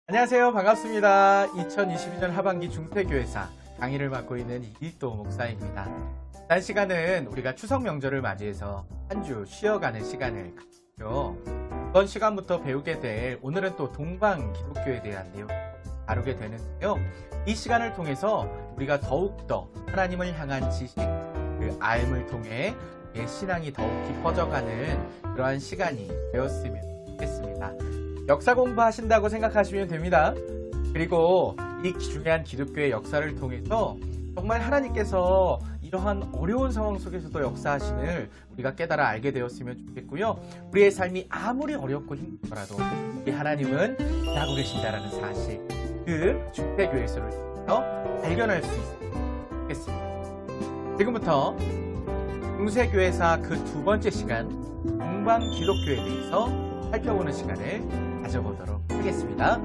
안녕하세요. 반갑습니다. 2022년 하반기 중세교회사 강의를 맡고 있는 이길도 목사입니다. 지난 시간은 우리가 추석 명절을 맞이해서 한 주 쉬어가는 시간을 갖죠. 이번 시간부터 배우게 될 오늘은 또 동방 기독교에 대한 내용 다루게 되는데요. 이 시간을 통해서 우리가 더욱더 하나님을 향한 지식, 그 알을 통해 우리의 신앙이 더욱 깊어져가는 그러한 시간이 되었으면 좋겠습니다. 역사 공부하신다고 생각하시면 됩니다. 그리고 이 중요한 기독교의 역사를 통해서 정말 하나님께서 이러한 어려운 상황 속에서도 역사하시는 우리가 깨달아 알게 되었으면 좋겠고요. 우리의 삶이 아무리 어렵고 힘들더라도 우리 하나님은 일하고 계신다라는 사실, 그 중세교회서를 통해서 발견할 수 있으면 좋겠습니다. 지금부터 중세교회사 그 두 번째 시간, 동방 기독교에 대해서 살펴보는 시간을 가져보도록 하겠습니다.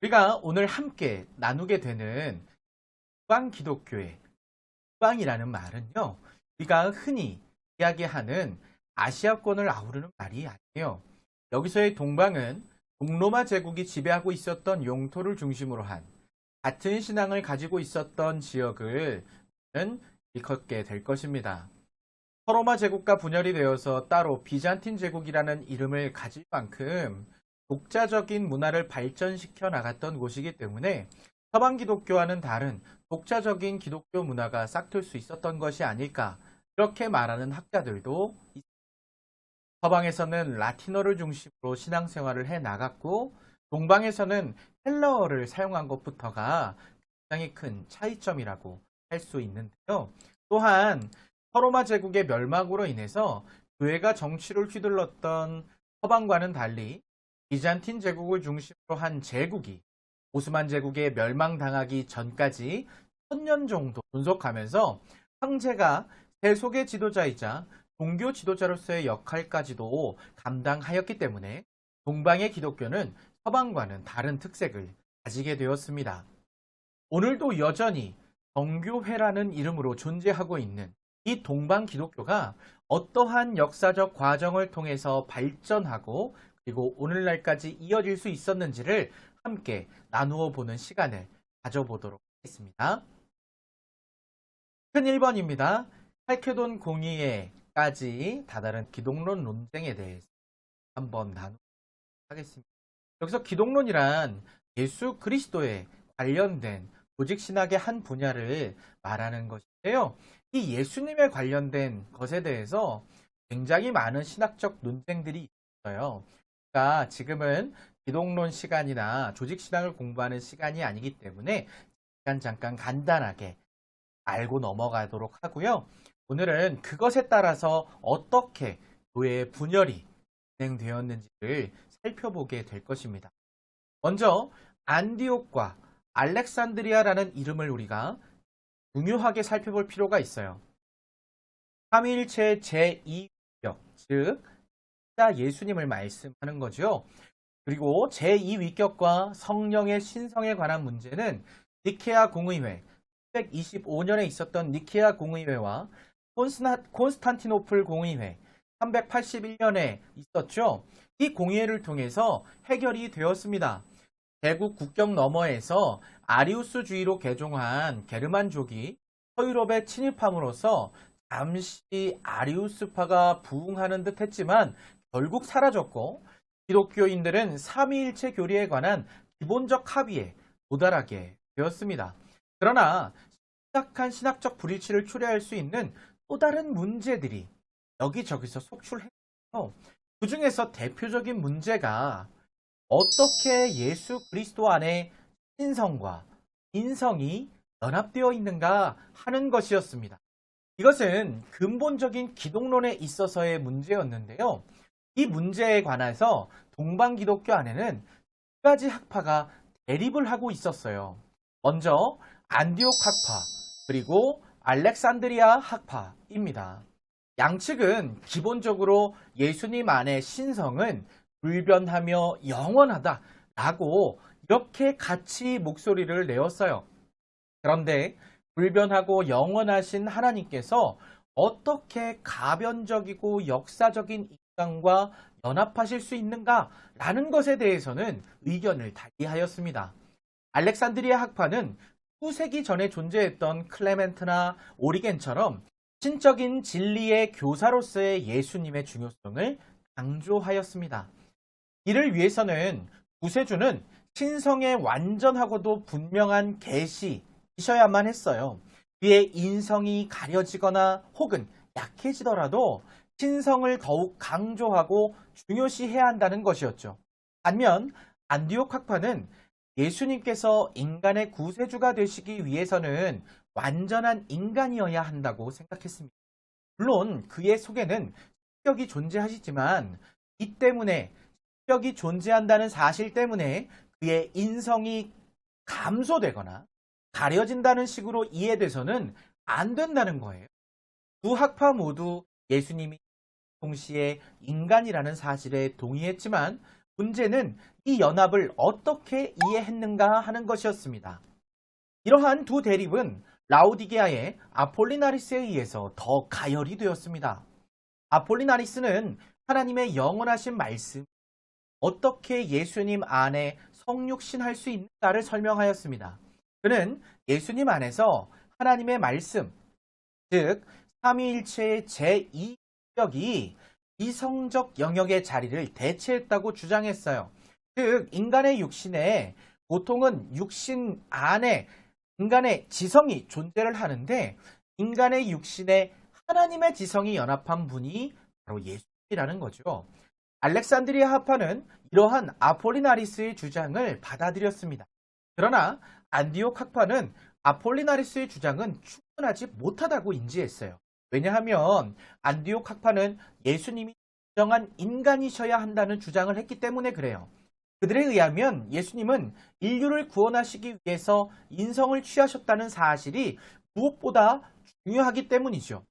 우리가 오늘 함께 나누게 되는 동방 기독교의 동방이라는 말은요, 우리가 흔히 이야기하는 아시아권을 아우르는 말이 아니에요. 여기서의 동방은 동로마 제국이 지배하고 있었던 영토를 중심으로 한 같은 신앙을 가지고 있었던 지역을 일컫게 될 것입니다. 서로마 제국과 분열이 되어서 따로 비잔틴 제국이라는 이름을 가질 만큼 독자적인 문화를 발전시켜 나갔던 곳이기 때문에 서방 기독교와는 다른 독자적인 기독교 문화가 싹틀 수 있었던 것이 아닐까, 이렇게 말하는 학자들도 있습니다. 서방에서는 라틴어를 중심으로 신앙생활을 해 나갔고, 동방에서는 헬라어를 사용한 것부터가 굉장히 큰 차이점이라고 할 수 있는데요. 또한 서로마 제국의 멸망으로 인해서 교회가 정치를 휘둘렀던 서방과는 달리 비잔틴 제국을 중심으로 한 제국이 오스만 제국에 멸망당하기 전까지 1000년 정도 존속하면서 황제가 세속의 지도자이자 종교 지도자로서의 역할까지도 감당하였기 때문에 동방의 기독교는 서방과는 다른 특색을 가지게 되었습니다. 오늘도 여전히 정교회라는 이름으로 존재하고 있는 이 동방 기독교가 어떠한 역사적 과정을 통해서 발전하고 그리고 오늘날까지 이어질 수 있었는지를 함께 나누어 보는 시간을 가져보도록 하겠습니다. 큰 1번입니다. 칼케돈 공의회까지 다다른 기독론 논쟁에 대해서 한번 나누도록 하겠습니다. 여기서 기독론이란 예수 그리스도에 관련된 조직신학의 한 분야를 말하는 것인데요. 이 예수님에 관련된 것에 대해서 굉장히 많은 신학적 논쟁들이 있어요. 그러니까 지금은 기독론 시간이나 조직신학을 공부하는 시간이 아니기 때문에 잠깐 간단하게 알고 넘어가도록 하고요. 오늘은 그것에 따라서 어떻게 교회의 분열이 진행되었는지를 살펴보게 될 것입니다. 먼저 안디옥과 알렉산드리아라는 이름을 우리가 중요하게 살펴볼 필요가 있어요. 삼위일체 제2위격, 즉 예수님을 말씀하는 거죠. 그리고 제2위격과 성령의 신성에 관한 문제는 니케아 공의회, 325년에 있었던 니케아 공의회와 콘스탄티노플 공의회, 381년에 있었죠. 이 공의회를 통해서 해결이 되었습니다. 대국 국경 너머에서 아리우스주의로 개종한 게르만족이 서유럽에 침입함으로써 잠시 아리우스파가 부흥하는 듯 했지만 결국 사라졌고, 기독교인들은 삼위일체 교리에 관한 기본적 합의에 도달하게 되었습니다. 그러나 심각한 신학적 불일치를 초래할 수 있는 또 다른 문제들이 여기저기서 속출했어요. 그 중에서 대표적인 문제가 어떻게 예수 그리스도 안에 신성과 인성이 연합되어 있는가 하는 것이었습니다. 이것은 근본적인 기독론에 있어서의 문제였는데요. 이 문제에 관해서 동방 기독교 안에는 두 가지 학파가 대립을 하고 있었어요. 먼저 안디옥 학파, 그리고 알렉산드리아 학파입니다. 양측은 기본적으로 예수님 안의 신성은 불변하며 영원하다라고 이렇게 같이 목소리를 내었어요. 그런데 불변하고 영원하신 하나님께서 어떻게 가변적이고 역사적인 인간과 연합하실 수 있는가라는 것에 대해서는 의견을 달리하였습니다. 알렉산드리아 학파는 수세기 전에 존재했던 클레멘트나 오리겐처럼 신적인 진리의 교사로서의 예수님의 중요성을 강조하였습니다. 이를 위해서는 구세주는 신성의 완전하고도 분명한 계시이셔야만 했어요. 그의 인성이 가려지거나 혹은 약해지더라도 신성을 더욱 강조하고 중요시해야 한다는 것이었죠. 반면 안디옥 학파는 예수님께서 인간의 구세주가 되시기 위해서는 완전한 인간이어야 한다고 생각했습니다. 물론 그의 속에는 성격이 존재하시지만 이 때문에 성격이 존재한다는 사실 때문에 그의 인성이 감소되거나 가려진다는 식으로 이해돼서는 안 된다는 거예요. 두 학파 모두 예수님이 동시에 인간이라는 사실에 동의했지만 문제는 이 연합을 어떻게 이해했는가 하는 것이었습니다. 이러한 두 대립은 라오디게아의 아폴리나리스에 의해서 더 가열이 되었습니다. 아폴리나리스는 하나님의 영원하신 말씀, 어떻게 예수님 안에 성육신할 수 있는가를 설명하였습니다. 그는 예수님 안에서 하나님의 말씀, 즉 삼위일체의 제2영역이 이성적 영역의 자리를 대체했다고 주장했어요. 즉 인간의 육신에 보통은 육신 안에 인간의 지성이 존재를 하는데 인간의 육신에 하나님의 지성이 연합한 분이 바로 예수님이라는 거죠. 알렉산드리아 학파는 이러한 아폴리나리스의 주장을 받아들였습니다. 그러나 안디옥 학파는 아폴리나리스의 주장은 충분하지 못하다고 인지했어요. 왜냐하면 안디옥 학파는 예수님이 진정한 인간이셔야 한다는 주장을 했기 때문에 그래요. 그들에 의하면 예수님은 인류를 구원하시기 위해서 인성을 취하셨다는 사실이 무엇보다 중요하기 때문이죠.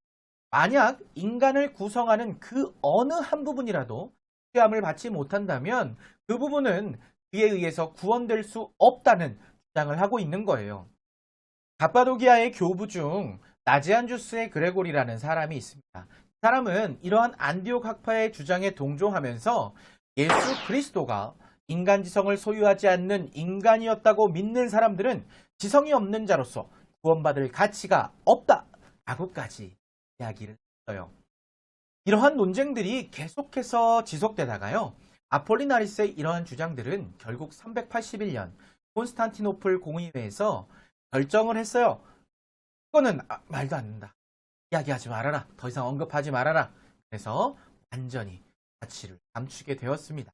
만약 인간을 구성하는 그 어느 한 부분이라도 취함을 받지 못한다면 그 부분은 그에 의해서 구원될 수 없다는 주장을 하고 있는 거예요. 가파도기아의 교부 중 나지안주스의 그레고리라는 사람이 있습니다. 이 사람은 이러한 안디옥 학파의 주장에 동조하면서 예수 그리스도가 인간 지성을 소유하지 않는 인간이었다고 믿는 사람들은 지성이 없는 자로서 구원받을 가치가 없다라고까지 이야기를 했어요. 이러한 논쟁들이 계속해서 지속되다가요. 아폴리나리스의 이러한 주장들은 결국 381년 콘스탄티노플 공의회에서 결정을 했어요. 이거는 말도 안 된다. 이야기하지 말아라. 더 이상 언급하지 말아라. 그래서 완전히 가치를 감추게 되었습니다.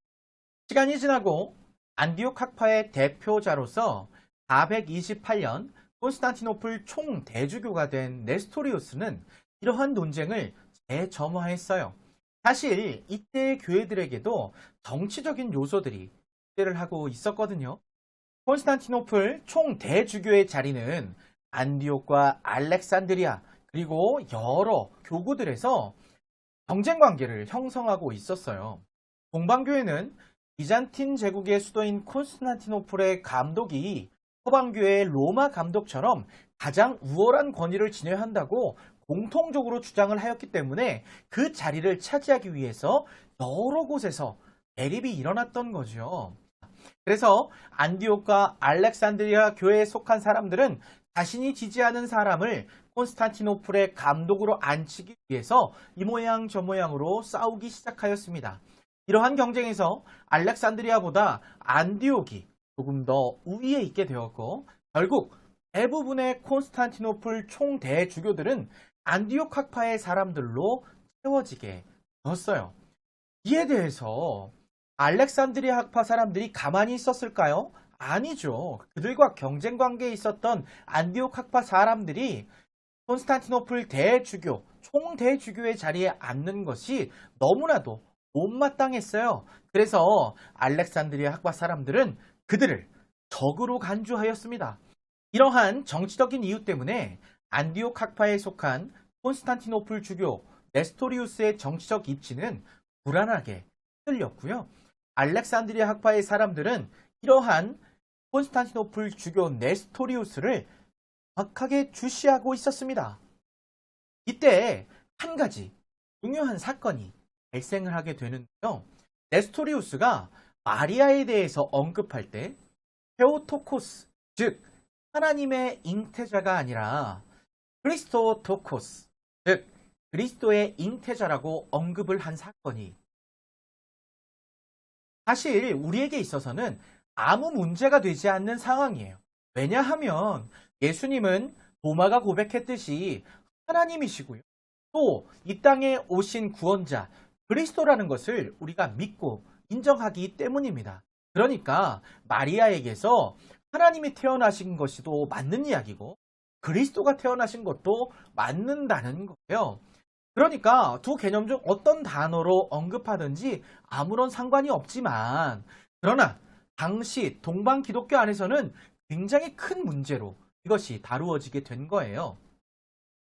시간이 지나고 안디옥 학파의 대표자로서 428년 콘스탄티노플 총대주교가 된 네스토리우스는 이러한 논쟁을 재점화했어요. 사실 이때의 교회들에게도 정치적인 요소들이 존재를 하고 있었거든요. 콘스탄티노플 총대주교의 자리는 안디옥과 알렉산드리아 그리고 여러 교구들에서 경쟁 관계를 형성하고 있었어요. 동방교회는 비잔틴 제국의 수도인 콘스탄티노플의 감독이 서방교회의 로마 감독처럼 가장 우월한 권위를 지녀야 한다고 공통적으로 주장을 하였기 때문에 그 자리를 차지하기 위해서 여러 곳에서 대립이 일어났던 거죠. 그래서 안디옥과 알렉산드리아 교회에 속한 사람들은 자신이 지지하는 사람을 콘스탄티노플의 감독으로 앉히기 위해서 이 모양 저 모양으로 싸우기 시작하였습니다. 이러한 경쟁에서 알렉산드리아보다 안디옥이 조금 더 우위에 있게 되었고 결국 대부분의 콘스탄티노플 총대주교들은 안디옥 학파의 사람들로 채워지게 되었어요. 이에 대해서 알렉산드리아 학파 사람들이 가만히 있었을까요? 아니죠. 그들과 경쟁 관계에 있었던 안디옥 학파 사람들이 콘스탄티노플 대주교, 총대주교의 자리에 앉는 것이 너무나도 못마땅했어요. 그래서 알렉산드리아 학파 사람들은 그들을 적으로 간주하였습니다. 이러한 정치적인 이유 때문에 안디옥 학파에 속한 콘스탄티노플 주교 네스토리우스의 정치적 입지는 불안하게 흔들렸고요. 알렉산드리아 학파의 사람들은 이러한 콘스탄티노플 주교 네스토리우스를 정확하게 주시하고 있었습니다. 이때 한 가지 중요한 사건이 발생을 하게 되는데요. 네스토리우스가 마리아에 대해서 언급할 때 테오토코스, 즉 하나님의 잉태자가 아니라 크리스토토코스, 즉 그리스도의 잉태자라고 언급을 한 사건이 사실 우리에게 있어서는 아무 문제가 되지 않는 상황이에요. 왜냐하면 예수님은 도마가 고백했듯이 하나님이시고요. 또 이 땅에 오신 구원자 그리스도라는 것을 우리가 믿고 인정하기 때문입니다. 그러니까 마리아에게서 하나님이 태어나신 것이도 맞는 이야기고 그리스도가 태어나신 것도 맞는다는 거예요. 그러니까 두 개념 중 어떤 단어로 언급하든지 아무런 상관이 없지만 그러나 당시 동방 기독교 안에서는 굉장히 큰 문제로 이것이 다루어지게 된 거예요.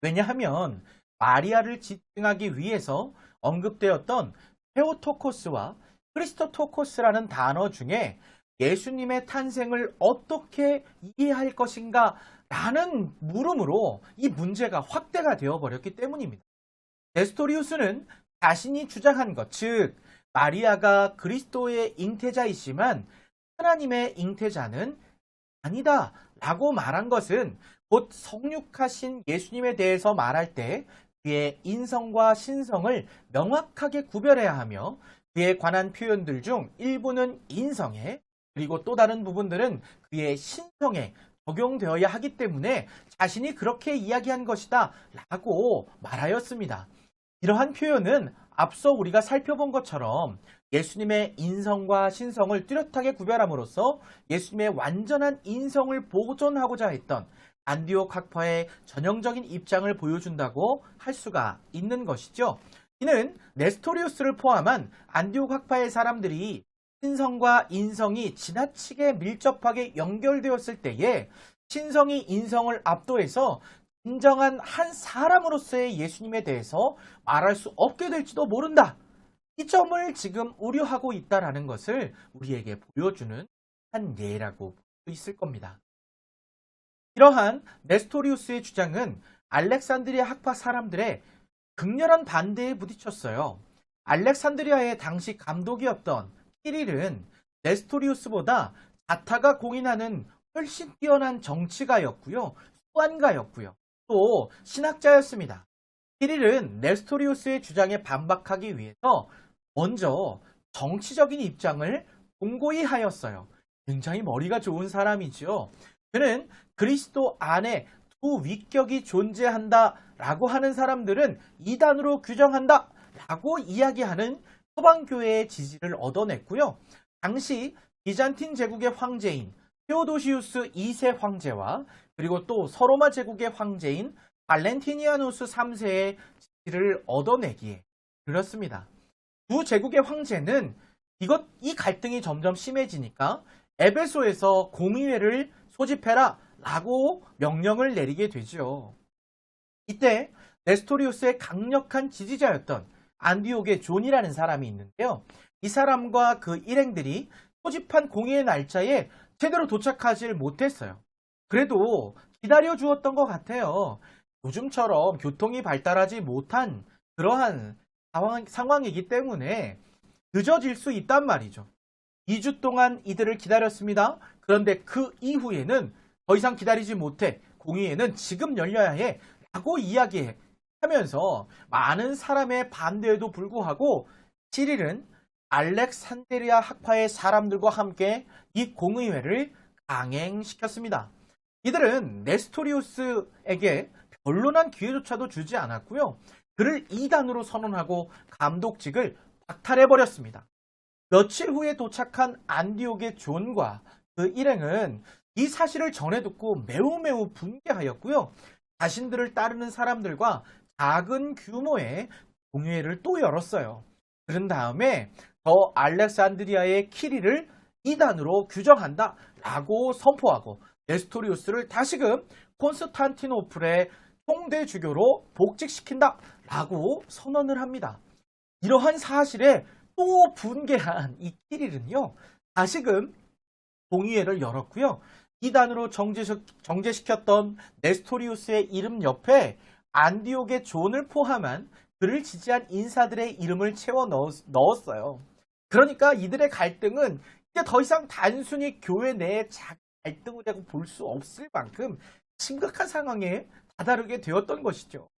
왜냐하면 마리아를 지칭하기 위해서 언급되었던 테오토코스와 크리스토토코스라는 단어 중에 예수님의 탄생을 어떻게 이해할 것인가 라는 물음으로 이 문제가 확대가 되어 버렸기 때문입니다. 네스토리우스는 자신이 주장한 것, 즉 마리아가 그리스도의 잉태자이지만 하나님의 잉태자는 아니다 라고 말한 것은 곧 성육하신 예수님에 대해서 말할 때 그의 인성과 신성을 명확하게 구별해야 하며 그에 관한 표현들 중 일부는 인성에 그리고 또 다른 부분들은 그의 신성에 적용되어야 하기 때문에 자신이 그렇게 이야기한 것이다 라고 말하였습니다. 이러한 표현은 앞서 우리가 살펴본 것처럼 예수님의 인성과 신성을 뚜렷하게 구별함으로써 예수님의 완전한 인성을 보존하고자 했던 안디옥 학파의 전형적인 입장을 보여준다고 할 수가 있는 것이죠. 이는 네스토리우스를 포함한 안디옥 학파의 사람들이 신성과 인성이 지나치게 밀접하게 연결되었을 때에 신성이 인성을 압도해서 진정한 한 사람으로서의 예수님에 대해서 말할 수 없게 될지도 모른다. 이 점을 지금 우려하고 있다는 것을 우리에게 보여주는 한 예라고 볼 수 있을 겁니다. 이러한 네스토리우스의 주장은 알렉산드리아 학파 사람들의 극렬한 반대에 부딪혔어요. 알렉산드리아의 당시 감독이었던 키릴은 네스토리우스보다 자타가 공인하는 훨씬 뛰어난 정치가였고요. 수완가였고요. 또 신학자였습니다. 키릴은 네스토리우스의 주장에 반박하기 위해서 먼저 정치적인 입장을 공고히 하였어요. 굉장히 머리가 좋은 사람이죠. 그는 그리스도 안에 두 위격이 존재한다 라고 하는 사람들은 이단으로 규정한다 라고 이야기하는 서방교회의 지지를 얻어냈고요. 당시 비잔틴 제국의 황제인 테오도시우스 2세 황제와 그리고 또 서로마 제국의 황제인 발렌티니아누스 3세의 지지를 얻어내기에 그렇습니다. 두 제국의 황제는 이 갈등이 점점 심해지니까 에베소에서 공의회를 소집해라 라고 명령을 내리게 되죠. 이때 네스토리우스의 강력한 지지자였던 안디옥의 존이라는 사람이 있는데요. 이 사람과 그 일행들이 소집한 공의회 날짜에 제대로 도착하지 못했어요. 그래도 기다려 주었던 것 같아요. 요즘처럼 교통이 발달하지 못한 그러한 상황이기 때문에 늦어질 수 있단 말이죠. 2주 동안 이들을 기다렸습니다. 그런데 그 이후에는 더 이상 기다리지 못해 공의회는 지금 열려야 해 라고 이야기하면서 많은 사람의 반대에도 불구하고 시릴은 알렉산드리아 학파의 사람들과 함께 이 공의회를 강행시켰습니다. 이들은 네스토리우스에게 변론한 기회조차도 주지 않았고요. 그를 이단으로 선언하고 감독직을 박탈해버렸습니다. 며칠 후에 도착한 안디옥의 존과 그 일행은 이 사실을 전해 듣고 매우 분개하였고요. 자신들을 따르는 사람들과 작은 규모의 공회를 또 열었어요. 그런 다음에 더 알렉산드리아의 키릴을 이단으로 규정한다 라고 선포하고 네스토리우스를 다시금 콘스탄티노플의 총대주교로 복직시킨다 라고 선언을 합니다. 이러한 사실에 또 분개한 이 키릴은요, 다시금 공의회를 열었고요. 이단으로 정제시켰던 네스토리우스의 이름 옆에 안디옥의 존을 포함한 그를 지지한 인사들의 이름을 채워 넣었어요. 그러니까 이들의 갈등은 이제 더 이상 단순히 교회 내의 작은 갈등이라고 볼 수 없을 만큼 심각한 상황에 다다르게 되었던 것이죠.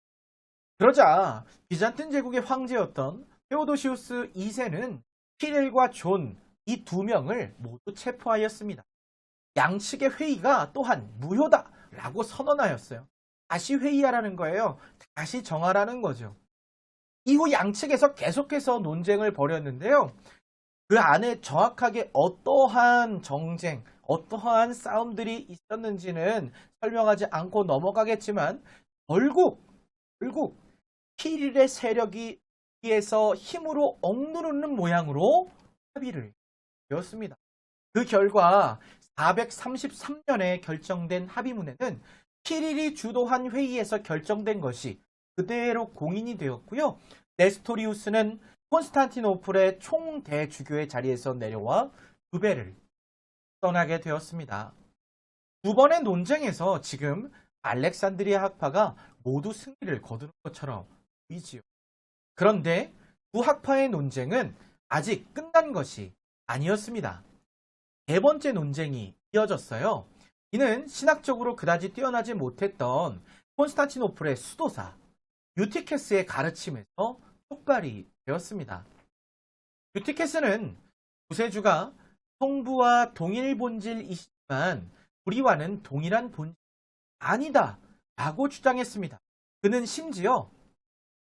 그러자 비잔틴 제국의 황제였던 테오도시우스 2세는 키릴과 존 이 두 명을 모두 체포하였습니다. 양측의 회의가 또한 무효다라고 선언하였어요. 다시 회의하라는 거예요. 다시 정하라는 거죠. 이후 양측에서 계속해서 논쟁을 벌였는데요. 그 안에 정확하게 어떠한 정쟁, 어떠한 싸움들이 있었는지는 설명하지 않고 넘어가겠지만 결국 키릴의 세력이 위에서 힘으로 억누르는 모양으로 합의를 되었습니다. 그 결과 433년에 결정된 합의문에는 키릴이 주도한 회의에서 결정된 것이 그대로 공인이 되었고요. 네스토리우스는 콘스탄티노플의 총대주교의 자리에서 내려와 부배를 떠나게 되었습니다. 두 번의 논쟁에서 지금 알렉산드리아 학파가 모두 승리를 거두는 것처럼 보이지요. 그런데 두 학파의 논쟁은 아직 끝난 것이 아니었습니다. 네 번째 논쟁이 이어졌어요. 이는 신학적으로 그다지 뛰어나지 못했던 콘스탄티노플의 수도사 유티케스의 가르침에서 촉발이 되었습니다. 유티케스는 구세주가 성부와 동일 본질이지만 우리와는 동일한 본질이 아니다 라고 주장했습니다. 그는 심지어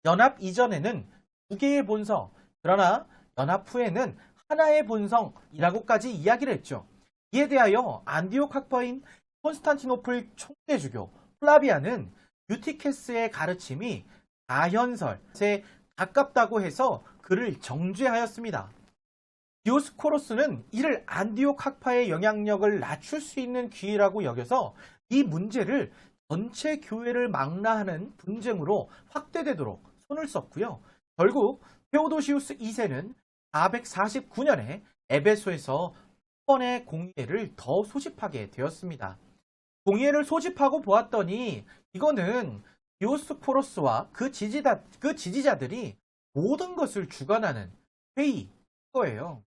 연합 이전에는 두 개의 본성, 그러나 연합 후에는 하나의 본성이라고까지 이야기를 했죠. 이에 대하여 안디옥 학파인 콘스탄티노플 총대주교 플라비아는 유티케스의 가르침이 다현설에 가깝다고 해서 그를 정죄하였습니다. 디오스코로스는 이를 안디옥 학파의 영향력을 낮출 수 있는 기회라고 여겨서 이 문제를 전체 교회를 망라하는 분쟁으로 확대되도록 손을 썼고요. 결국 테오도시우스 2세는 449년에 에베소에서 번의 공의회를 더 소집하게 되었습니다. 공의회를 소집하고 보았더니 이거는 디오스코로스와 그 지지자들이 모든 것을 주관하는 회의인 거예요.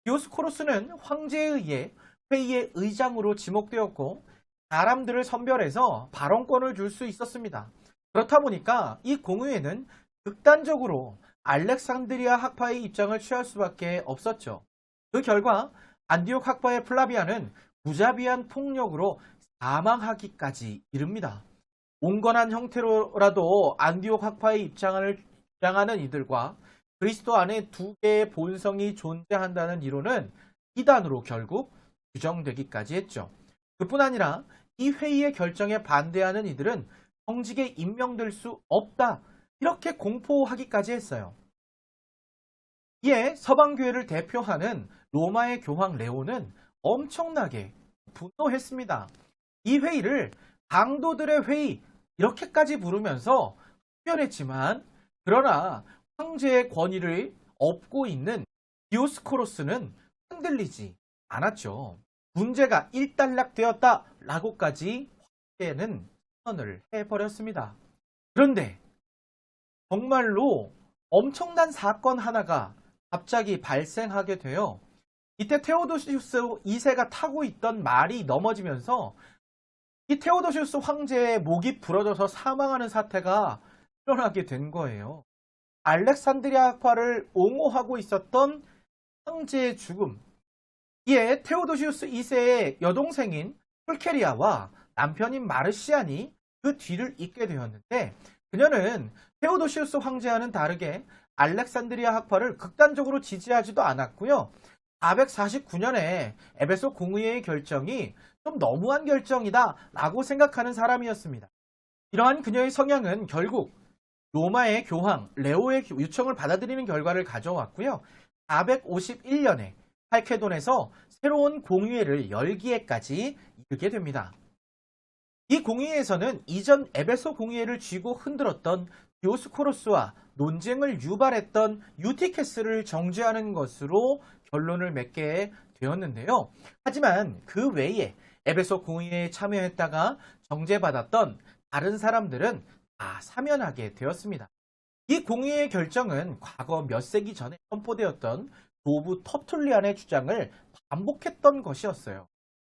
디오스코로스는 황제에 의해 회의의 의장으로 지목되었고 사람들을 선별해서 발언권을 줄 수 있었습니다. 그렇다 보니까 이 공의회는 극단적으로 알렉산드리아 학파의 입장을 취할 수밖에 없었죠. 그 결과 안디옥 학파의 플라비아는 무자비한 폭력으로 사망하기까지 이릅니다. 온건한 형태로라도 안디옥 학파의 입장을 주장하는 이들과 그리스도 안에 두 개의 본성이 존재한다는 이론은 이단으로 결국 규정되기까지 했죠. 그뿐 아니라 이 회의의 결정에 반대하는 이들은 정직에 임명될 수 없다. 이렇게 공포하기까지 했어요. 이에 서방교회를 대표하는 로마의 교황 레오는 엄청나게 분노했습니다. 이 회의를 강도들의 회의 이렇게까지 부르면서 표현했지만 그러나 황제의 권위를 업고 있는 디오스코로스는 흔들리지 않았죠. 문제가 일단락되었다 라고까지 황제는 선언을 해버렸습니다. 그런데 정말로 엄청난 사건 하나가 갑자기 발생하게 되어 이때 테오도시우스 2세가 타고 있던 말이 넘어지면서 이 테오도시우스 황제의 목이 부러져서 사망하는 사태가 일어나게 된 거예요. 알렉산드리아 학파를 옹호하고 있었던 황제의 죽음. 이에 테오도시우스 2세의 여동생인 풀케리아와 남편인 마르시안이 그 뒤를 잇게 되었는데 그녀는 테오도시우스 황제와는 다르게 알렉산드리아 학파를 극단적으로 지지하지도 않았고요. 449년에 에베소 공의회의 결정이 좀 너무한 결정이다 라고 생각하는 사람이었습니다. 이러한 그녀의 성향은 결국 로마의 교황 레오의 요청을 받아들이는 결과를 가져왔고요. 451년에 칼케돈에서 새로운 공의회를 열기에까지 이르게 됩니다. 이 공의회에서는 이전 에베소 공의회를 쥐고 흔들었던 디오스코로스와 논쟁을 유발했던 유티케스를 정죄하는 것으로 결론을 맺게 되었는데요. 하지만 그 외에 에베소 공의회에 참여했다가 정죄받았던 다른 사람들은 다 사면하게 되었습니다. 이 공의회의 결정은 과거 몇 세기 전에 선포되었던 노부 터툴리안의 주장을 반복했던 것이었어요.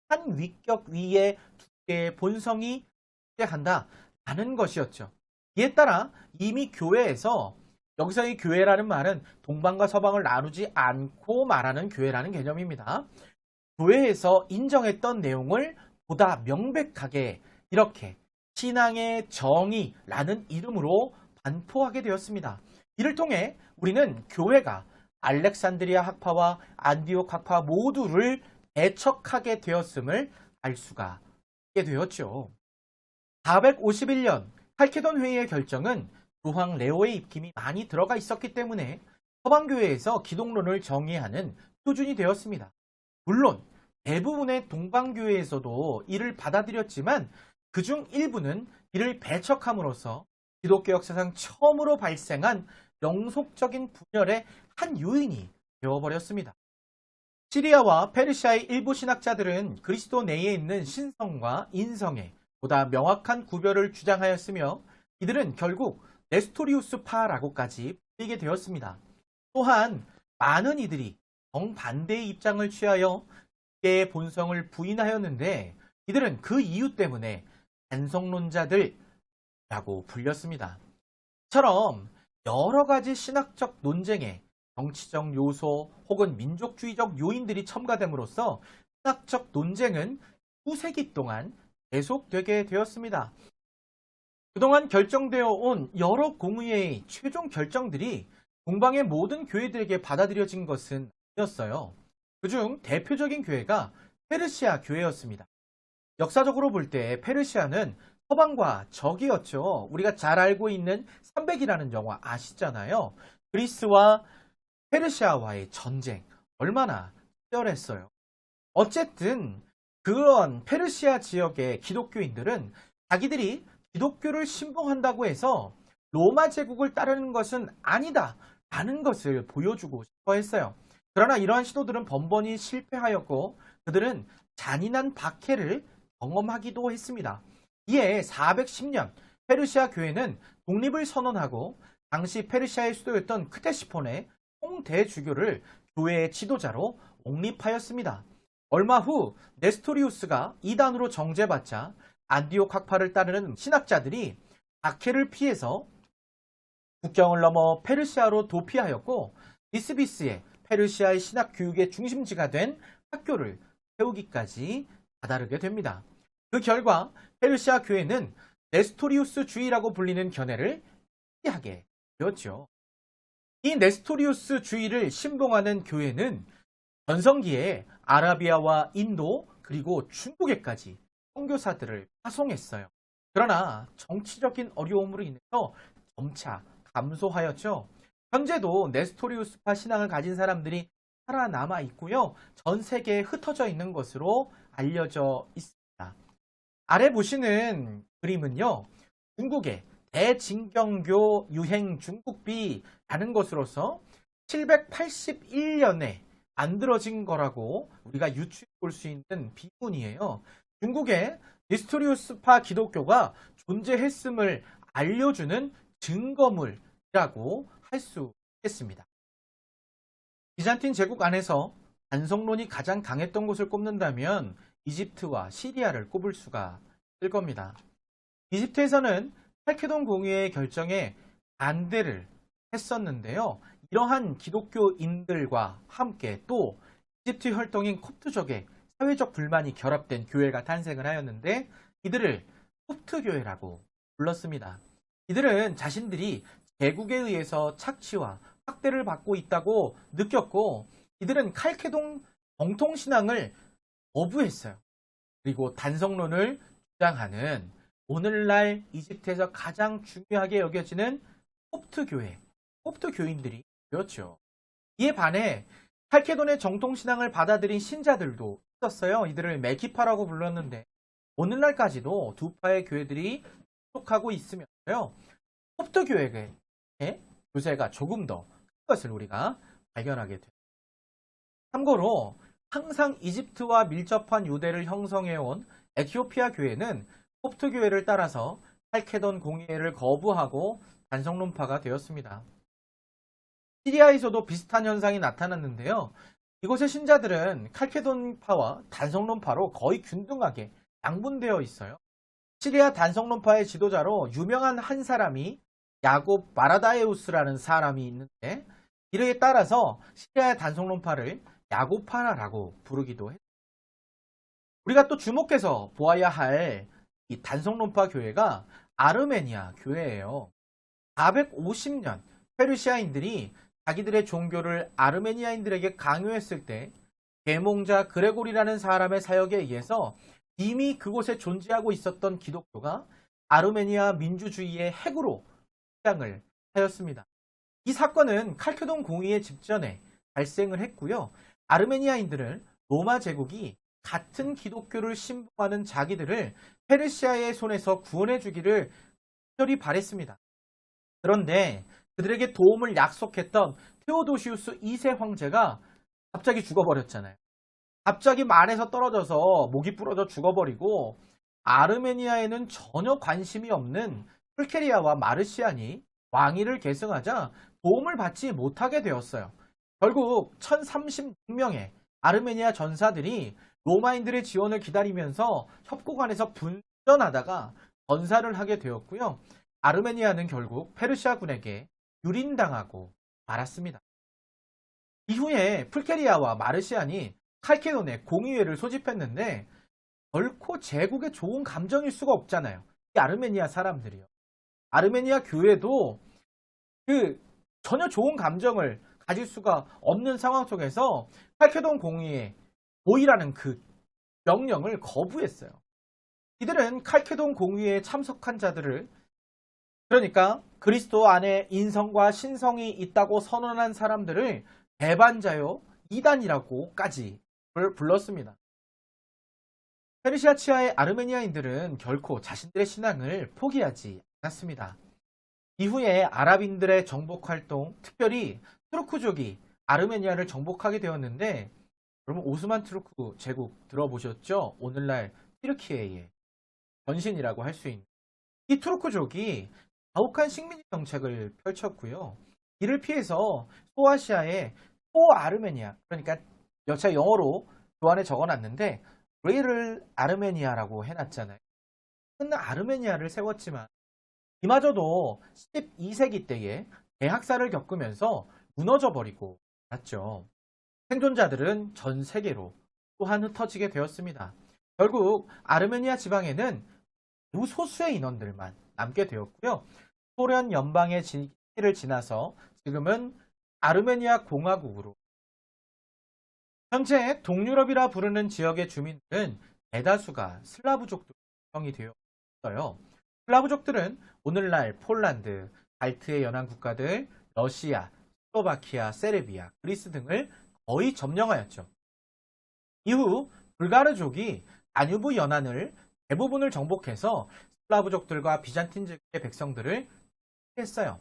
한 위격 위에 두 개의 본성이 존재한다라는 것이었죠. 이에 따라 이미 교회에서 여기서의 교회라는 말은 동방과 서방을 나누지 않고 말하는 교회라는 개념입니다. 교회에서 인정했던 내용을 보다 명백하게 이렇게 신앙의 정의라는 이름으로 반포하게 되었습니다. 이를 통해 우리는 교회가 알렉산드리아 학파와 안디옥 학파 모두를 배척하게 되었음을 알 수가 있게 되었죠. 451년 칼케돈 회의의 결정은 교황 레오의 입김이 많이 들어가 있었기 때문에 서방교회에서 기독론을 정의하는 표준이 되었습니다. 물론 대부분의 동방교회에서도 이를 받아들였지만 그중 일부는 이를 배척함으로써 기독교 역사상 처음으로 발생한 영속적인 분열의 한 요인이 되어버렸습니다. 시리아와 페르시아의 일부 신학자들은 그리스도 내에 있는 신성과 인성의 보다 명확한 구별을 주장하였으며 이들은 결국 네스토리우스파라고까지 불리게 되었습니다. 또한 많은 이들이 정반대의 입장을 취하여 기계의 본성을 부인하였는데 이들은 그 이유 때문에 반성론자들이라고 불렸습니다. 이처럼 여러 가지 신학적 논쟁에 정치적 요소 혹은 민족주의적 요인들이 첨가됨으로써 신학적 논쟁은 수세기 동안 계속되게 되었습니다. 그동안 결정되어 온 여러 공의회의 최종 결정들이 동방의 모든 교회들에게 받아들여진 것은 아니었어요. 그중 대표적인 교회가 페르시아 교회였습니다. 역사적으로 볼 때 페르시아는 서방과 적이었죠. 우리가 잘 알고 있는 300이라는 영화 아시잖아요. 그리스와 페르시아와의 전쟁 얼마나 치열했어요. 어쨌든 그런 페르시아 지역의 기독교인들은 자기들이 기독교를 신봉한다고 해서 로마 제국을 따르는 것은 아니다 라는 것을 보여주고 싶어 했어요. 그러나 이러한 시도들은 번번이 실패하였고 그들은 잔인한 박해를 경험하기도 했습니다. 이에 410년 페르시아 교회는 독립을 선언하고 당시 페르시아의 수도였던 크테시폰의 총대주교를 교회의 지도자로 옹립하였습니다. 얼마 후 네스토리우스가 이단으로 정죄받자 안디옥 학파를 따르는 신학자들이 박해를 피해서 국경을 넘어 페르시아로 도피하였고 니스비스에 페르시아의 신학 교육의 중심지가 된 학교를 세우기까지 다다르게 됩니다. 그 결과 페르시아 교회는 네스토리우스주의라고 불리는 견해를 피하게 되었죠. 이 네스토리우스주의를 신봉하는 교회는 전성기에 아라비아와 인도 그리고 중국에까지 선교사들을 파송했어요. 그러나 정치적인 어려움으로 인해서 점차 감소하였죠. 현재도 네스토리우스파 신앙을 가진 사람들이 살아남아 있고요. 전 세계에 흩어져 있는 것으로 알려져 있습니다. 아래 보시는 그림은요. 중국의 대진경교 유행 중국비라는 것으로서 781년에 만들어진 거라고 우리가 유추해 볼 수 있는 비문이에요. 중국의 니스토리우스파 기독교가 존재했음을 알려주는 증거물이라고 할 수 있겠습니다. 비잔틴 제국 안에서 반성론이 가장 강했던 곳을 꼽는다면 이집트와 시리아를 꼽을 수가 있을 겁니다. 이집트에서는 칼케돈 공의회의 결정에 반대를 했었는데요. 이러한 기독교인들과 함께 또 이집트 혈통인 콥트족의 사회적 불만이 결합된 교회가 탄생을 하였는데 이들을 콥트교회라고 불렀습니다. 이들은 자신들이 제국에 의해서 착취와 학대를 받고 있다고 느꼈고 이들은 칼케돈 정통신앙을 거부했어요. 그리고 단성론을 주장하는 오늘날 이집트에서 가장 중요하게 여겨지는 콥트교회, 콥트교인들이 되었죠. 이에 반해 칼케돈의 정통신앙을 받아들인 신자들도 있었어요. 이들을 메키파라고 불렀는데 오늘날까지도 두 파의 교회들이 속하고 있으면서요. 콥트교회의 교세가 조금 더 큰 것을 우리가 발견하게 됩니다. 참고로 항상 이집트와 밀접한 유대를 형성해온 에티오피아 교회는 콥트 교회를 따라서 칼케돈 공의회를 거부하고 반성론파가 되었습니다. 시리아에서도 비슷한 현상이 나타났는데요. 이곳의 신자들은 칼케돈파와 단성론파로 거의 균등하게 양분되어 있어요. 시리아 단성론파의 지도자로 유명한 한 사람이 야곱 마라다에우스라는 사람이 있는데, 이에 따라서 시리아의 단성론파를 야곱파라고 부르기도 했습니다. 우리가 또 주목해서 보아야 할 이 단성론파 교회가 아르메니아 교회예요. 450년 페르시아인들이 자기들의 종교를 아르메니아인들에게 강요했을 때 계몽자 그레고리라는 사람의 사역에 의해서 이미 그곳에 존재하고 있었던 기독교가 아르메니아 민주주의의 핵으로 시장을 하였습니다. 이 사건은 칼케돈 공의의 직전에 발생을 했고요. 아르메니아인들은 로마 제국이 같은 기독교를 신봉하는 자기들을 페르시아의 손에서 구원해 주기를 특별히 바랬습니다. 그런데 그들에게 도움을 약속했던 테오도시우스 2세 황제가 갑자기 죽어버렸잖아요. 갑자기 말에서 떨어져서 목이 부러져 죽어버리고, 아르메니아에는 전혀 관심이 없는 풀케리아와 마르시안이 왕위를 계승하자 도움을 받지 못하게 되었어요. 결국 1036명의 아르메니아 전사들이 로마인들의 지원을 기다리면서 협곡안에서 분전하다가 전사를 하게 되었고요. 아르메니아는 결국 페르시아군에게 유린당하고 말았습니다. 이후에 풀케리아와 마르시안이 칼케돈에 공의회를 소집했는데 결코 제국에 좋은 감정일 수가 없잖아요. 이 아르메니아 사람들이요. 아르메니아 교회도 전혀 좋은 감정을 가질 수가 없는 상황 속에서 칼케돈 공의회 모이라는 그 명령을 거부했어요. 이들은 칼케돈 공의회에 참석한 자들을, 그러니까 그리스도 안에 인성과 신성이 있다고 선언한 사람들을 배반자요 이단이라고까지 불렀습니다. 페르시아 치하의 아르메니아인들은 결코 자신들의 신앙을 포기하지 않았습니다. 이후에 아랍인들의 정복 활동, 특별히 투르크족이 아르메니아를 정복하게 되었는데, 여러분 오스만 투르크 제국 들어보셨죠? 오늘날 튀르키예의 전신이라고 할 수 있는 이 투르크족이 가혹한 식민지 정책을 펼쳤고요. 이를 피해서 소아시아의 소아르메니아, 그러니까 여차 영어로 교환에 적어놨는데 레이를 아르메니아라고 해놨잖아요. 큰 아르메니아를 세웠지만 이마저도 12세기 때에 대학살을 겪으면서 무너져 버리고 말았죠. 생존자들은 전 세계로 또한 흩어지게 되었습니다. 결국 아르메니아 지방에는 소수의 인원들만 남게 되었고요. 소련 연방의 시기를 지나서 지금은 아르메니아 공화국으로, 현재 동유럽이라 부르는 지역의 주민들은 대다수가 슬라브족들로 구성이 되어 있어요. 슬라브족들은 오늘날 폴란드, 발트의 연안 국가들, 러시아, 슬로바키아, 세르비아, 그리스 등을 거의 점령하였죠. 이후 불가르족이 다뉴브 연안을 대부분을 정복해서 슬라브족들과 비잔틴 제국의 백성들을 했어요.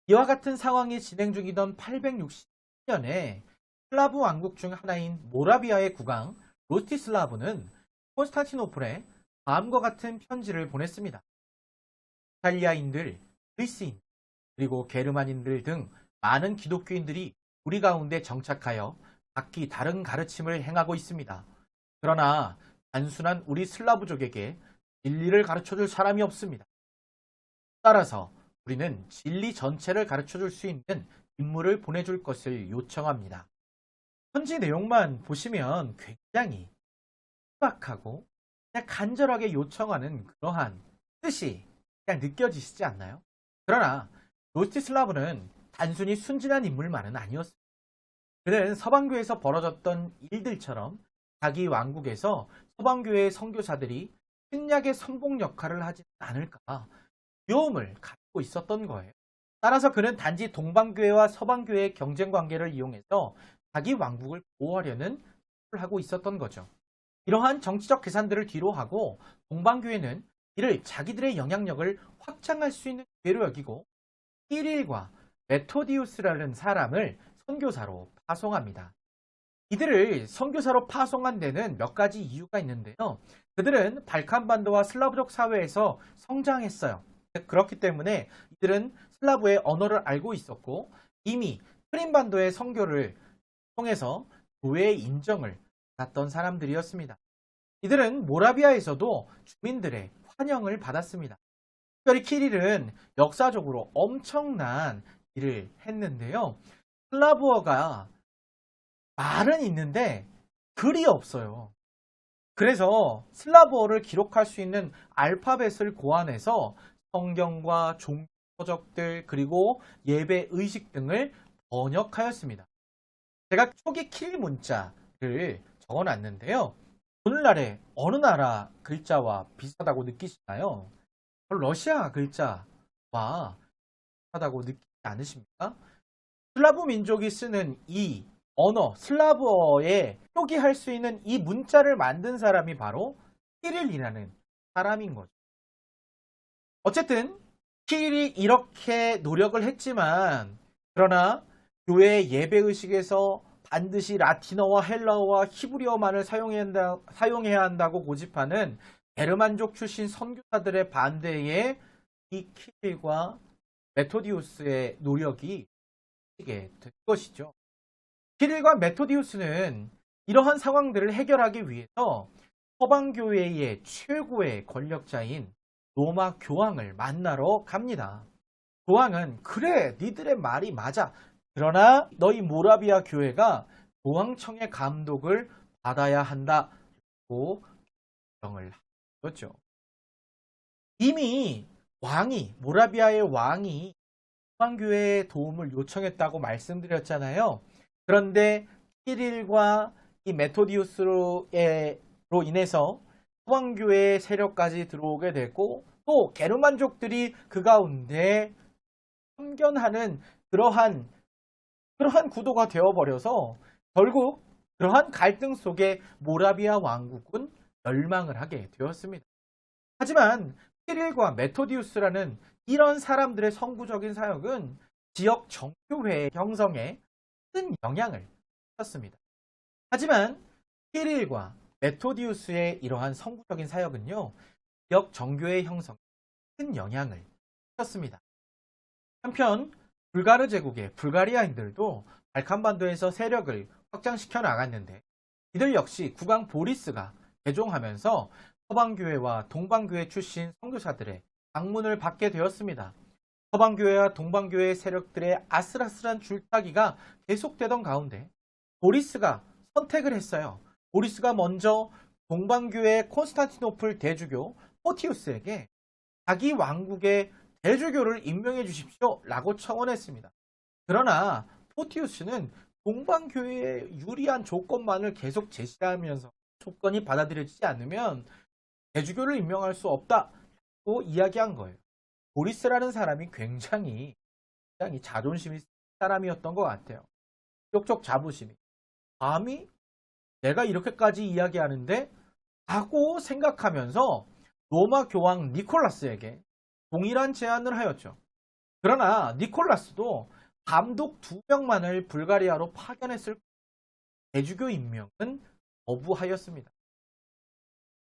이와 같은 상황이 진행 중이던 860년에 슬라브 왕국 중 하나인 모라비아의 국왕 로스티슬라브는 콘스탄티노플에 다음과 같은 편지를 보냈습니다. 이탈리아인들, 그리스인, 그리고 게르만인들 등 많은 기독교인들이 우리 가운데 정착하여 각기 다른 가르침을 행하고 있습니다. 그러나 단순한 우리 슬라브족에게 진리를 가르쳐줄 사람이 없습니다. 따라서 우리는 진리 전체를 가르쳐줄 수 있는 인물을 보내줄 것을 요청합니다. 편지 내용만 보시면 굉장히 소박하고 그냥 간절하게 요청하는 그러한 뜻이 그냥 느껴지시지 않나요? 그러나 로스티슬라브는 단순히 순진한 인물만은 아니었습니다. 그는 서방교회에서 벌어졌던 일들처럼 자기 왕국에서 서방교회의 선교사들이 신약의 성공 역할을 하지 않을까 두려움을 갖고 있었던 거예요. 따라서 그는 단지 동방교회와 서방교회의 경쟁 관계를 이용해서 자기 왕국을 보호하려는 를 하고 있었던 거죠. 이러한 정치적 계산들을 뒤로하고 동방교회는 이를 자기들의 영향력을 확장할 수 있는 기회로 여기고 히릴과 메토디우스라는 사람을 선교사로 파송합니다. 이들을 선교사로 파송한 데는 몇 가지 이유가 있는데요. 그들은 발칸반도와 슬라브족 사회에서 성장했어요. 그렇기 때문에 이들은 슬라브의 언어를 알고 있었고 이미 크림반도의 선교를 통해서 교회의 인정을 받았던 사람들이었습니다. 이들은 모라비아에서도 주민들의 환영을 받았습니다. 특별히 키릴은 역사적으로 엄청난 일을 했는데요. 슬라브어가 말은 있는데 글이 없어요. 그래서 슬라브어를 기록할 수 있는 알파벳을 고안해서 성경과 종교서적들 그리고 예배 의식 등을 번역하였습니다. 제가 초기 키릴 문자를 적어놨는데요. 오늘날의 어느 나라 글자와 비슷하다고 느끼시나요? 러시아 글자와 비슷하다고 느끼지 않으십니까? 슬라브 민족이 쓰는 이 언어, 슬라브어에 표기할 수 있는 이 문자를 만든 사람이 바로 키릴이라는 사람인 거죠. 어쨌든 키릴이 이렇게 노력을 했지만 그러나 교회 예배의식에서 반드시 라틴어와 헬라어와 히브리어만을 사용해야 한다고 고집하는 게르만족 출신 선교사들의 반대에 이 키릴과 메토디우스의 노력이 게 된 것이죠. 키릴과 메토디우스는 이러한 상황들을 해결하기 위해서 서방교회의 최고의 권력자인 로마 교황을 만나러 갑니다. 교황은 그래 니들의 말이 맞아. 그러나 너희 모라비아 교회가 교황청의 감독을 받아야 한다고 결정을 하였죠. 이미 모라비아의 왕이 서방교회의 도움을 요청했다고 말씀드렸잖아요. 그런데 키릴과 이 메토디우스로 인해서 서방교회의 세력까지 들어오게 되고 또 게르만족들이 그 가운데 참견하는 그러한 구도가 되어버려서 결국 그러한 갈등 속에 모라비아 왕국은 멸망을 하게 되었습니다. 하지만 키릴과 메토디우스라는 이런 사람들의 선구적인 사역은 지역 정교회 형성에 큰 영향을 미쳤습니다. 하지만 키릴과 메토디우스의 이러한 선구적인 사역은요, 지역 정교회 형성에 큰 영향을 미쳤습니다. 한편 불가르 제국의 불가리아인들도 발칸반도에서 세력을 확장시켜 나갔는데 이들 역시 국왕 보리스가 개종하면서 서방교회와 동방교회 출신 선교사들의 방문을 받게 되었습니다. 서방교회와 동방교회 세력들의 아슬아슬한 줄타기가 계속되던 가운데 보리스가 선택을 했어요. 보리스가 먼저 동방교회 콘스탄티노플 대주교 포티우스에게 자기 왕국의 대주교를 임명해 주십시오 라고 청원했습니다. 그러나 포티우스는 동방교회에 유리한 조건만을 계속 제시하면서 조건이 받아들여지지 않으면 대주교를 임명할 수 없다고 이야기한 거예요. 보리스라는 사람이 굉장히 자존심이 센 사람이었던 것 같아요. 쪽 자부심이. 감히 내가 이렇게까지 이야기하는데 라고 생각하면서 로마 교황 니콜라스에게 동일한 제안을 하였죠. 그러나 니콜라스도 감독 2명만을 불가리아로 파견했을 대주교 임명은 거부하였습니다.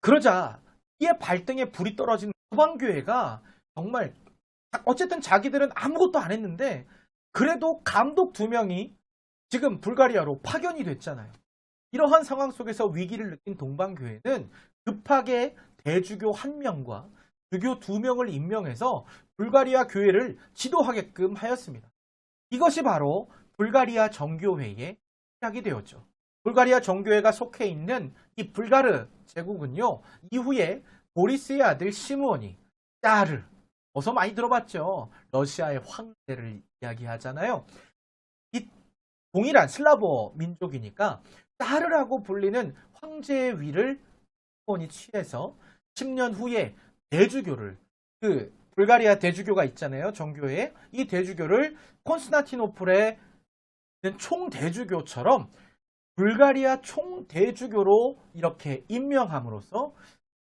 그러자 이에 발등에 불이 떨어진 서방교회가 정말 어쨌든 자기들은 아무것도 안 했는데 그래도 감독 2명이 지금 불가리아로 파견이 됐잖아요. 이러한 상황 속에서 위기를 느낀 동방교회는 급하게 대주교 1명과 주교 2명을 임명해서 불가리아 교회를 지도하게끔 하였습니다. 이것이 바로 불가리아 정교회의 시작이 되었죠. 불가리아 정교회가 속해 있는 이 불가르 제국은요, 이후에 보리스의 아들 시므온이 짜르, 어서 많이 들어봤죠. 러시아의 황제를 이야기하잖아요. 이 동일한 슬라브 민족이니까 짜르라고 불리는 황제의 위를 시므온이 취해서 10년 후에 대주교를, 그 불가리아 대주교가 있잖아요. 정교회. 이 대주교를 콘스탄티노플의 총대주교처럼 불가리아 총대주교로 이렇게 임명함으로써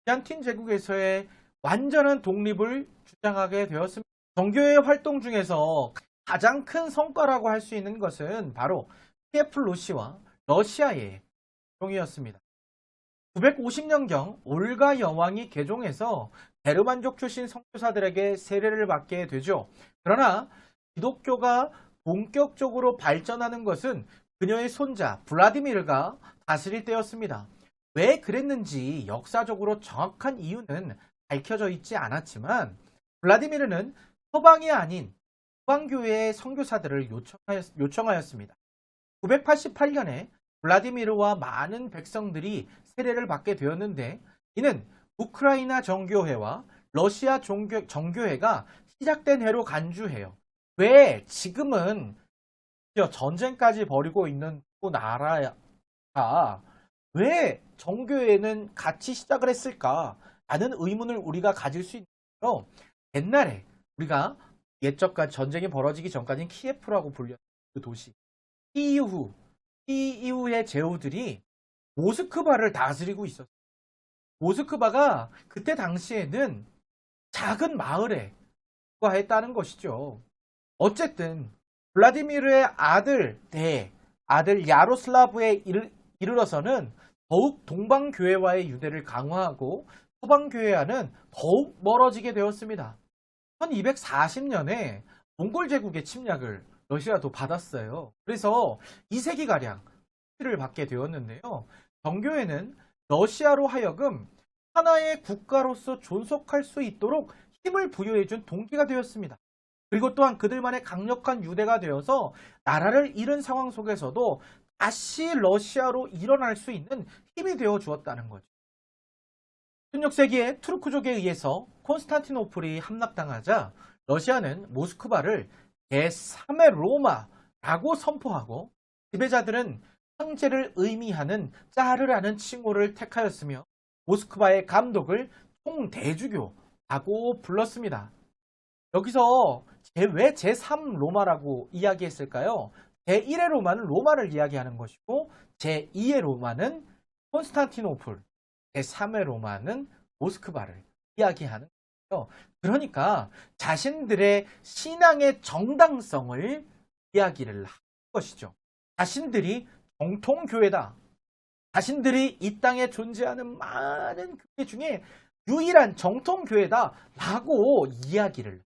비잔틴 제국에서의 완전한 독립을 주장하게 되었습니다. 정교회 활동 중에서 가장 큰 성과라고 할 수 있는 것은 바로 키예프 루시와 러시아의 개종이었습니다. 950년경 올가 여왕이 개종해서 게르만족 출신 선교사들에게 세례를 받게 되죠. 그러나 기독교가 본격적으로 발전하는 것은 그녀의 손자 블라디미르가 다스릴 때였습니다. 왜 그랬는지 역사적으로 정확한 이유는 밝혀져 있지 않았지만 블라디미르는 서방이 아닌 서방교회의 선교사들을 요청하였습니다. 988년에 블라디미르와 많은 백성들이 세례를 받게 되었는데 이는 우크라이나 정교회와 러시아 정교회가 시작된 해로 간주해요. 왜 지금은 전쟁까지 벌이고 있는 두 나라가 왜 정교회는 같이 시작을 했을까? 라는 의문을 우리가 가질 수 있는데요. 옛날에 우리가 옛적까지 전쟁이 벌어지기 전까지는 키예프라고 불렸던 그 도시. 이 이후의 제후들이 모스크바를 다스리고 있었어요. 모스크바가 그때 당시에는 작은 마을에 불과했다는 것이죠. 어쨌든 블라디미르의 아들 야로슬라브에 이르러서는 더욱 동방교회와의 유대를 강화하고 서방교회와는 더욱 멀어지게 되었습니다. 1240년에 몽골 제국의 침략을 러시아도 받았어요. 그래서 2세기가량 를 받게 되었는데요. 정교회는 러시아로 하여금 하나의 국가로서 존속할 수 있도록 힘을 부여해준 동기가 되었습니다. 그리고 또한 그들만의 강력한 유대가 되어서 나라를 잃은 상황 속에서도 다시 러시아로 일어날 수 있는 힘이 되어 주었다는 거죠. 16세기에 투르크족에 의해서 콘스탄티노플이 함락당하자 러시아는 모스크바를 제3의 로마라고 선포하고 지배자들은 황제를 의미하는 짜르라는 칭호를 택하였으며 모스크바의 감독을 총대주교라고 불렀습니다. 여기서 왜 제3 로마라고 이야기했을까요? 제1의 로마는 로마를 이야기하는 것이고 제2의 로마는 콘스탄티노플, 제3의 로마는 모스크바를 이야기하는 거예요. 그러니까 자신들의 신앙의 정당성을 이야기를 한 것이죠. 자신들이 정통교회다. 자신들이 이 땅에 존재하는 많은 교회 중에 유일한 정통교회다 라고 이야기를.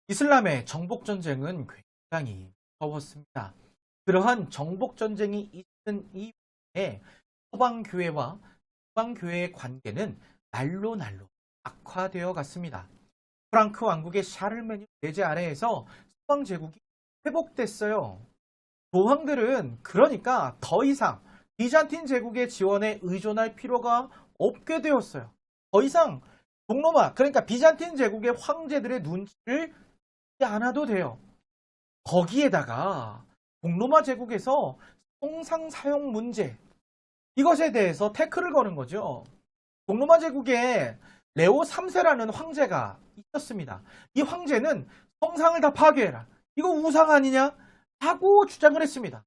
이슬람의 정복전쟁은 굉장히 무서웠습니다. 그러한 정복전쟁이 있는 이후에 서방교회와 서방교회의 관계는 날로 악화되어 갔습니다. 프랑크 왕국의 샤를메뉴 제재 아래에서 서방제국이 회복됐어요. 교황들은 그러니까 더 이상 비잔틴 제국의 지원에 의존할 필요가 없게 되었어요. 더 이상 동로마, 그러니까 비잔틴 제국의 황제들의 눈치를 보지 않아도 돼요. 거기에다가 동로마 제국에서 성상 사용 문제, 이것에 대해서 태클을 거는 거죠. 동로마 제국에 레오 3세라는 황제가 있었습니다. 이 황제는 성상을 다 파괴해라. 이거 우상 아니냐? 하고 주장을 했습니다.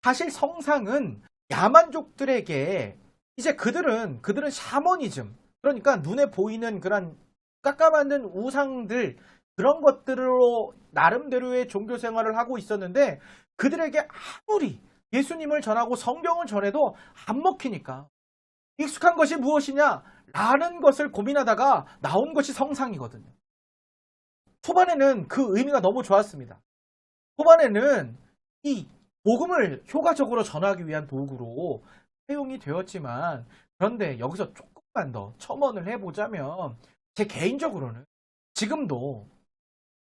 사실 성상은 야만족들에게 이제 그들은 샤머니즘, 그러니까 눈에 보이는 그런 깎아만든 우상들, 그런 것들로 나름대로의 종교 생활을 하고 있었는데 그들에게 아무리 예수님을 전하고 성경을 전해도 안 먹히니까 익숙한 것이 무엇이냐 라는 것을 고민하다가 나온 것이 성상이거든요. 초반에는 그 의미가 너무 좋았습니다. 초반에는 이 복음을 효과적으로 전하기 위한 도구로 사용이 되었지만, 그런데 여기서 조금만 더 첨언을 해보자면 제 개인적으로는 지금도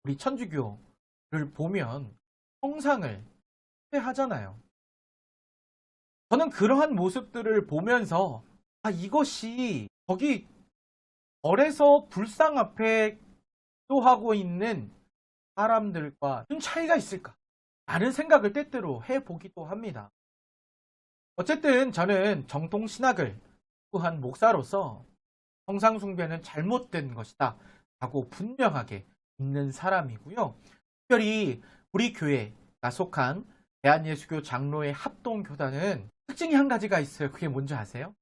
우리 천주교를 보면 성상을 하잖아요. 저는 그러한 모습들을 보면서 이것이 저기 절에서 불상 앞에 기도하고 있는 사람들과 무슨 차이가 있을까? 라는 생각을 때때로 해보기도 합니다. 어쨌든 저는 정통신학을 한 목사로서 성상숭배는 잘못된 것이다 라고 분명하게 믿는 사람이고요. 특별히 우리 교회가 속한 대한예수교 장로의 합동교단은 특징이 한 가지가 있어요. 그게 뭔지 아세요?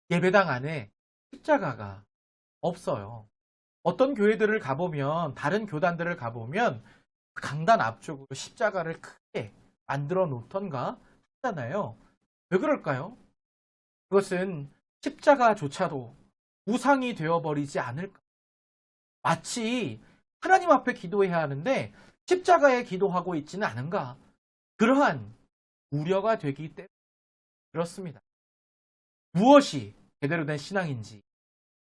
예배당 안에 십자가가 없어요. 어떤 교회들을 가보면, 다른 교단들을 가보면 강단 앞쪽으로 십자가를 크게 만들어 놓던가 하잖아요. 왜 그럴까요? 그것은 십자가조차도 우상이 되어버리지 않을까. 마치 하나님 앞에 기도해야 하는데 십자가에 기도하고 있지는 않은가? 그러한 우려가 되기 때문에 그렇습니다. 무엇이 제대로 된 신앙인지 한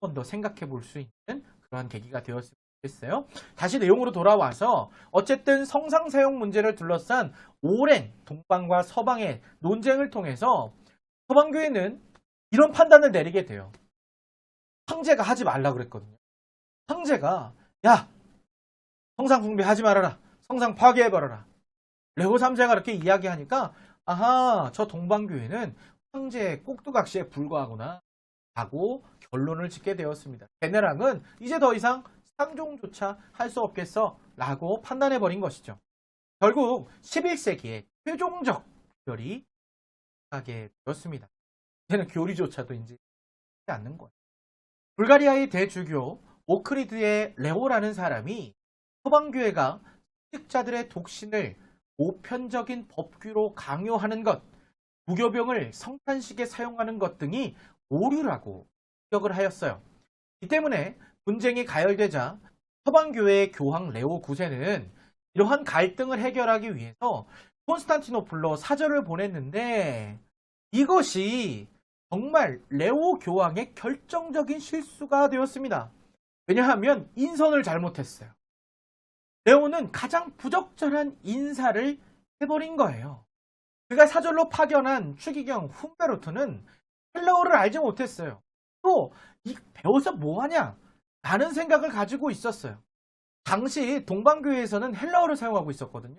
번 더 생각해 볼 수 있는 그러한 계기가 되었으면 좋겠어요. 다시 내용으로 돌아와서 어쨌든 성상 사용 문제를 둘러싼 오랜 동방과 서방의 논쟁을 통해서 서방교회는 이런 판단을 내리게 돼요. 황제가 하지 말라 그랬거든요. 황제가 야 성상 숭배하지 말아라. 성상 파괴해버려라. 레오 3세가 그렇게 이야기하니까 아하 저 동방교회는 황제의 꼭두각시에 불과하구나 하고 결론을 짓게 되었습니다. 베네랑은 이제 더 이상 상종조차 할 수 없겠어 라고 판단해버린 것이죠. 결국 11세기에 최종적 결이 하게 되었습니다. 이제는 교리조차도 이제 하지 않는 거예요. 불가리아의 대주교 오크리드의 레오라는 사람이 서방교회가 성직자들의 독신을 보편적인 법규로 강요하는 것, 무교병을 성탄식에 사용하는 것 등이 오류라고 지적을 하였어요. 이 때문에 분쟁이 가열되자 서방교회의 교황 레오 9세는 이러한 갈등을 해결하기 위해서 콘스탄티노플로 사절을 보냈는데 이것이 정말 레오 교황의 결정적인 실수가 되었습니다. 왜냐하면 인선을 잘못했어요. 레오는 가장 부적절한 인사를 해버린 거예요. 그가 사절로 파견한 추기경 훔베르토는 헬라어를 알지 못했어요. 또 배워서 뭐하냐? 라는 생각을 가지고 있었어요. 당시 동방교회에서는 헬라어를 사용하고 있었거든요.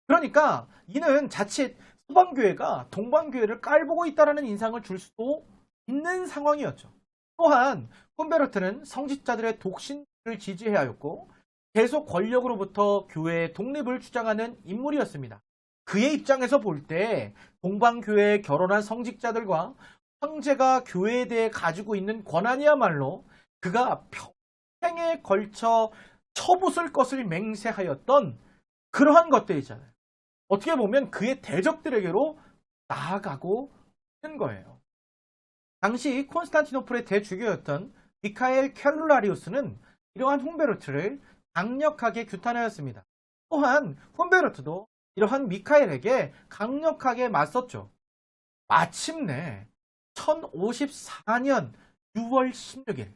그러니까 이는 자칫 서방교회가 동방교회를 깔보고 있다는 인상을 줄 수도 있는 상황이었죠. 또한 훔베르트는 성직자들의 독신을 지지해하였고 계속 권력으로부터 교회의 독립을 주장하는 인물이었습니다. 그의 입장에서 볼 때 동방교회에 결혼한 성직자들과 황제가 교회에 대해 가지고 있는 권한이야말로 그가 평생에 걸쳐 쳐부술 것을 맹세하였던 그러한 것들이잖아요. 어떻게 보면 그의 대적들에게로 나아가고 있는 거예요. 당시 콘스탄티노플의 대주교였던 미카엘 켈룰라리우스는 이러한 훔베르트를 강력하게 규탄하였습니다. 또한 훔베르트도 이러한 미카엘에게 강력하게 맞섰죠. 마침내 1054년 6월 16일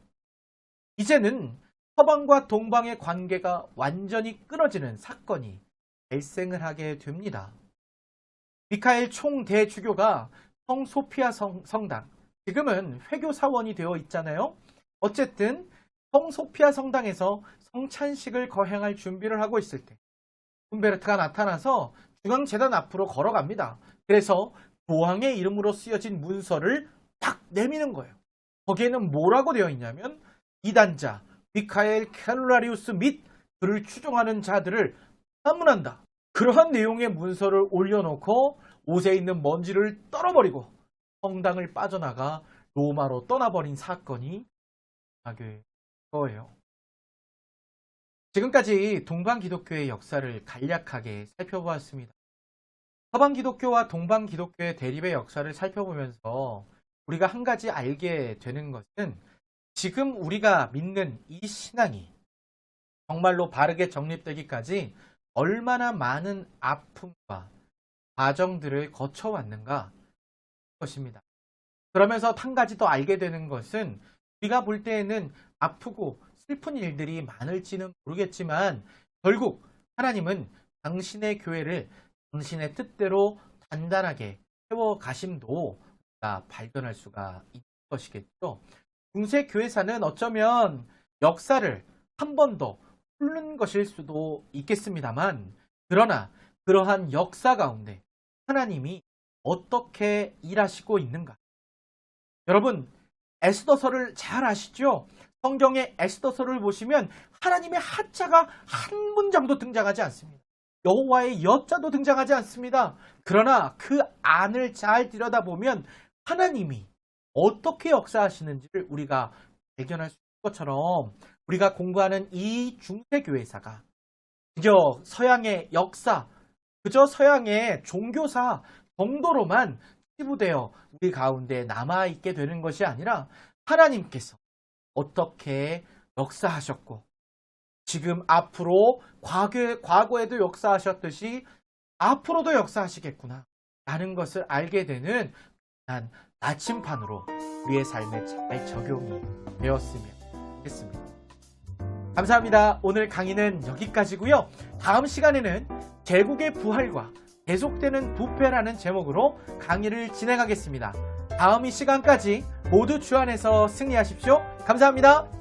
이제는 서방과 동방의 관계가 완전히 끊어지는 사건이 발생을 하게 됩니다. 미카엘 총대주교가 성소피아 성당, 지금은 회교 사원이 되어 있잖아요. 어쨌든 성소피아 성당에서 성찬식을 거행할 준비를 하고 있을 때 훔베르트가 나타나서 중앙재단 앞으로 걸어갑니다. 그래서 교황의 이름으로 쓰여진 문서를 탁 내미는 거예요. 거기에는 뭐라고 되어 있냐면 이단자 미카엘 켈라리우스 및 그를 추종하는 자들을 한문한다. 그러한 내용의 문서를 올려놓고 옷에 있는 먼지를 떨어버리고 성당을 빠져나가 로마로 떠나버린 사건이 하게 거예요. 지금까지 동방기독교의 역사를 간략하게 살펴보았습니다. 서방기독교와 동방기독교의 대립의 역사를 살펴보면서 우리가 한 가지 알게 되는 것은 지금 우리가 믿는 이 신앙이 정말로 바르게 정립되기까지 얼마나 많은 아픔과 과정들을 거쳐왔는가 것입니다. 그러면서 한 가지 더 알게 되는 것은 우리가 볼 때에는 아프고 슬픈 일들이 많을지는 모르겠지만 결국 하나님은 당신의 교회를 당신의 뜻대로 단단하게 세워가심도 우리가 발견할 수가 있는 것이겠죠. 중세 교회사는 어쩌면 역사를 한 번 더 훑는 것일 수도 있겠습니다만 그러나 그러한 역사 가운데 하나님이 어떻게 일하시고 있는가? 여러분 에스더서를 잘 아시죠? 성경의 에스더서를 보시면 하나님의 하자가 한 문장도 등장하지 않습니다. 여호와의 여자도 등장하지 않습니다. 그러나 그 안을 잘 들여다보면 하나님이 어떻게 역사하시는지를 우리가 발견할 수 있는 것처럼 우리가 공부하는 이 중세교회사가 그저 서양의 역사, 그저 서양의 종교사 정도로만 치부되어 우리 가운데 남아있게 되는 것이 아니라 하나님께서 어떻게 역사하셨고 지금 앞으로 과거에도 역사하셨듯이 앞으로도 역사하시겠구나 라는 것을 알게 되는 난 나침판으로 우리의 삶에 잘 적용이 되었으면 좋겠습니다. 감사합니다. 오늘 강의는 여기까지고요. 다음 시간에는 제국의 부활과 계속되는 부패라는 제목으로 강의를 진행하겠습니다. 다음 이 시간까지 모두 주 안에서 승리하십시오. 감사합니다.